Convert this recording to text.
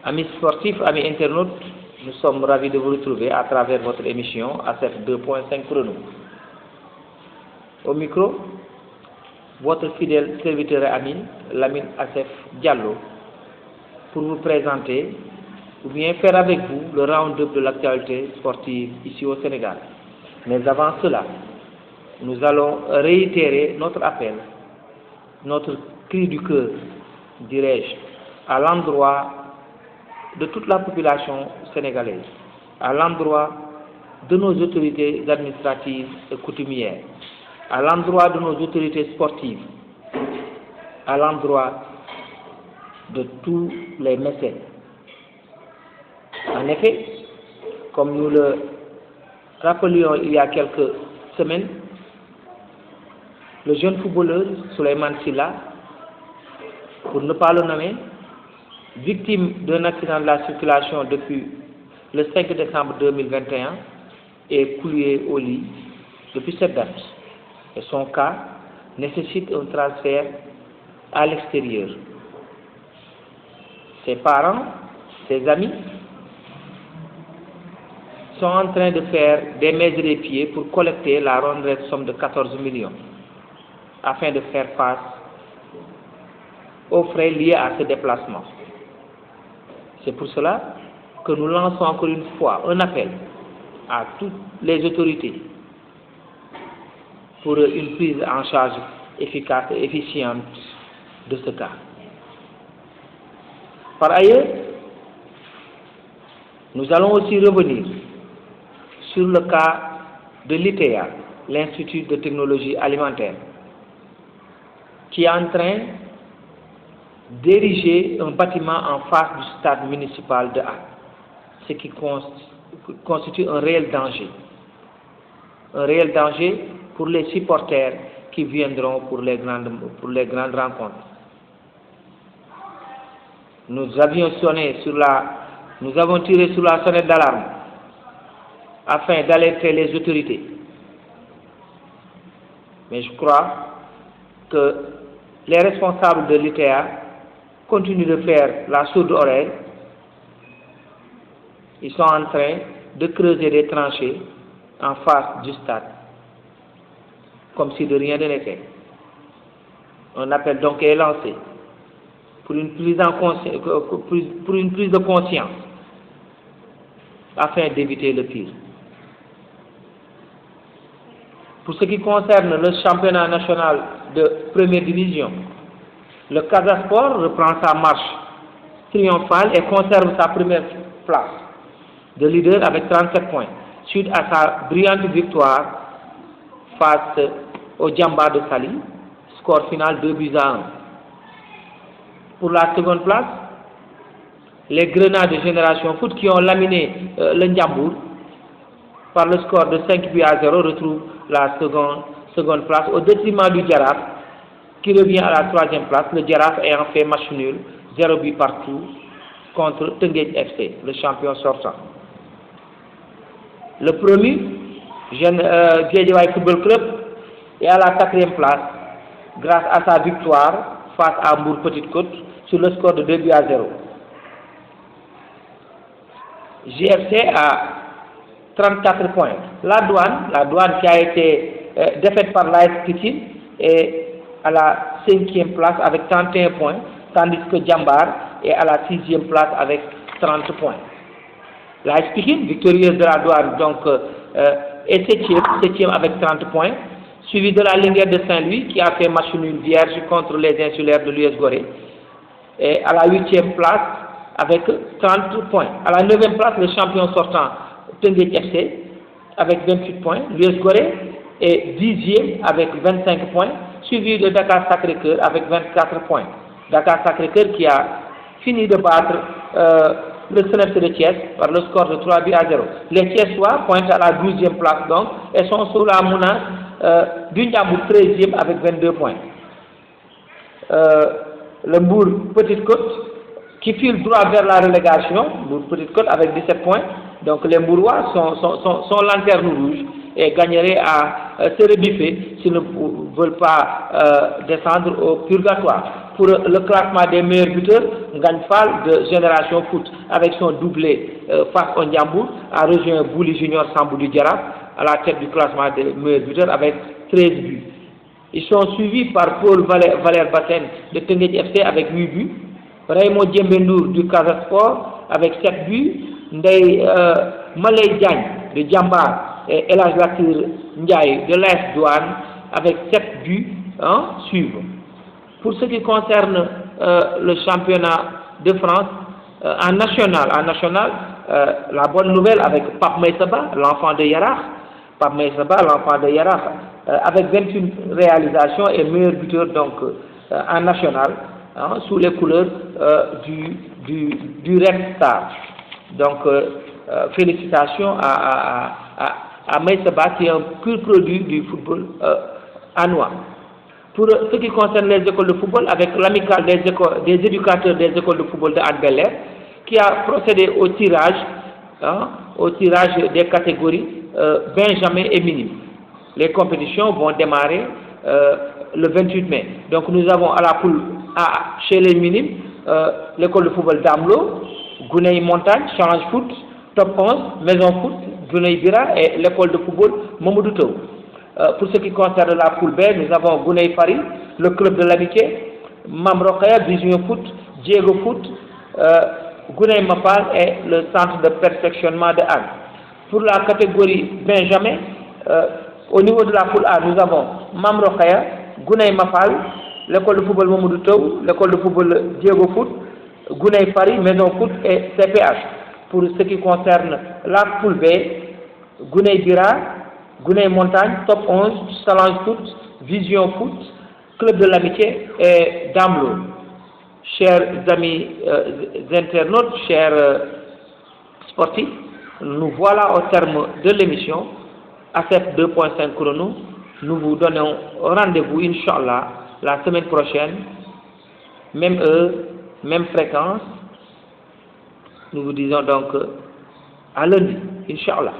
Amis sportifs, amis internautes, nous sommes ravis de vous retrouver à travers votre émission ASEF 2.5 Chrono. Au micro, votre fidèle serviteur et ami, Lamine ASEF Diallo, pour vous présenter ou bien faire avec vous le round-up de l'actualité sportive ici au Sénégal. Mais avant cela, nous allons réitérer notre appel, notre cri du cœur, dirais-je, à l'endroit de toute la population sénégalaise, à l'endroit de nos autorités administratives et coutumières, à l'endroit de nos autorités sportives, à l'endroit de tous les mécènes. En effet, comme nous le rappelions il y a quelques semaines, le jeune footballeur Souleymane Sylla, pour ne pas le nommer, victime d'un accident de la circulation depuis le 5 décembre 2021, est cloué au lit depuis cette date. Et son cas nécessite un transfert à l'extérieur. Ses parents, ses amis sont en train de faire des mains et des pieds pour collecter la ronde somme de 14 millions afin de faire face aux frais liés à ce déplacement. C'est pour cela que nous lançons encore une fois un appel à toutes les autorités pour une prise en charge efficace et efficiente de ce cas. Par ailleurs, nous allons aussi revenir sur le cas de l'ITEA, l'Institut de technologie alimentaire, qui est en train d'ériger un bâtiment en face du stade municipal de A, ce qui constitue un réel danger. Un réel danger pour les supporters qui viendront pour les grandes rencontres. Nous avons tiré sur la sonnette d'alarme afin d'alerter les autorités. Mais je crois que les responsables de l'ITEA continuent de faire la sourde oreille. Ils sont en train de creuser des tranchées en face du stade, comme si de rien n'était. Un appel donc est lancé pour une prise de conscience afin d'éviter le pire. Pour ce qui concerne le championnat national de première division, le Casa Sport reprend sa marche triomphale et conserve sa première place de leader avec 37 points, suite à sa brillante victoire face au Djamba de Sali, score final 2-1. Pour la seconde place, les Grenades de Génération Foot qui ont laminé le Ndiambour par le score de 5-0 retrouvent la seconde place au détriment du Djaraf qui revient à la troisième place, le Djaraf ayant fait match nul, 0 but partout contre Teungueth FC, le champion sortant. Le premier, Guédiawaye Football Club, est à la 4e place grâce à sa victoire face à Mbour Petite Côte sur le score de 2-0. GFC a 34 points. La douane qui a été défaite par l'AS Pikine est à la 5e place avec 31 points, tandis que Djambar est à la 6e place avec 30 points. L'AS Pikine, victorieuse de la douane, donc est 7e avec 30 points, suivi de la Linguère de Saint-Louis qui a fait match nul vierge contre les insulaires de l'US Gorée, et à la 8e place avec 30 points. À la 9e place, le champion sortant Teungueth FC avec 28 points. L'US Gorée est 10e avec 25 points, suivi de Dakar Sacré-Cœur avec 24 points. Dakar Sacré-Cœur qui a fini de battre le CNFC de Thiès par le score de 3-0. Les Thiessois pointent à la 12e place donc et sont sous la menace du Ndiambour 13e avec 22 points. Le Mbour Petite Côte qui file droit vers la relégation, Mbour Petite Côte avec 17 points. Donc les Mbourois sont lanterne rouge et gagneraient à se rebiffer s'ils ne veulent pas descendre au purgatoire. pour le classement des meilleurs buteurs, Ngagne Fall de Génération Foot, avec son doublé face au Ndiambour, a rejoint Bouli Junior Sambou du Djaraf à la tête du classement des meilleurs buteurs avec 13 buts. Ils sont suivis par Paul Valère Batten de Teungueth FC avec 8 buts, Raymond Djembendour du Casa Sport avec 7 buts, Ndeye Malay Diagne de Djambar et El Hadj Latir Ndiaye de l'AS Douane avec 7 buts suivent. Pour ce qui concerne le championnat de France, en national, la bonne nouvelle avec Pape Maïsaba, l'enfant de Yarach, avec 21 réalisations et meilleur buteur donc en national, sous les couleurs du Red Star. Donc félicitations à Maïsaba qui est un pur produit du football anois. Pour ce qui concerne les écoles de football, avec l'amicale des éducateurs des écoles de football de Hann-Bel-Air, qui a procédé au tirage des catégories Benjamin et minime. Les compétitions vont démarrer le 28 mai. Donc nous avons à la poule A chez les minimes, l'école de football d'Amlo, Gouney Montagne, Challenge Foot, Top 11, Maison Foot, Gouney Bira et l'école de football Mamadou Taw. Pour ce qui concerne la poule B, nous avons Gouney Fari, le club de l'amitié, Mam Rokhaya, Vision Foot, Diego Foot, Gouney Mapal et le centre de perfectionnement de Anne. Pour la catégorie Benjamin, au niveau de la poule A, nous avons Mam Rokhaya, Gouney Mapal, l'école de football Mamadou Taw, l'école de football Diego Foot, Gouney Fari, Maison Foot et CPH. Pour ce qui concerne la poule B, Gouney Bira, Gouney Montagne, Top 11, Challenge Foot, Vision Foot, Club de l'Amitié et Damlo. Chers amis internautes, chers sportifs, nous voilà au terme de l'émission. À cette 2.5 chrono, nous vous donnons rendez-vous, Inch'Allah, la semaine prochaine, même heure, même fréquence. Nous vous disons donc à lundi, Inch'Allah.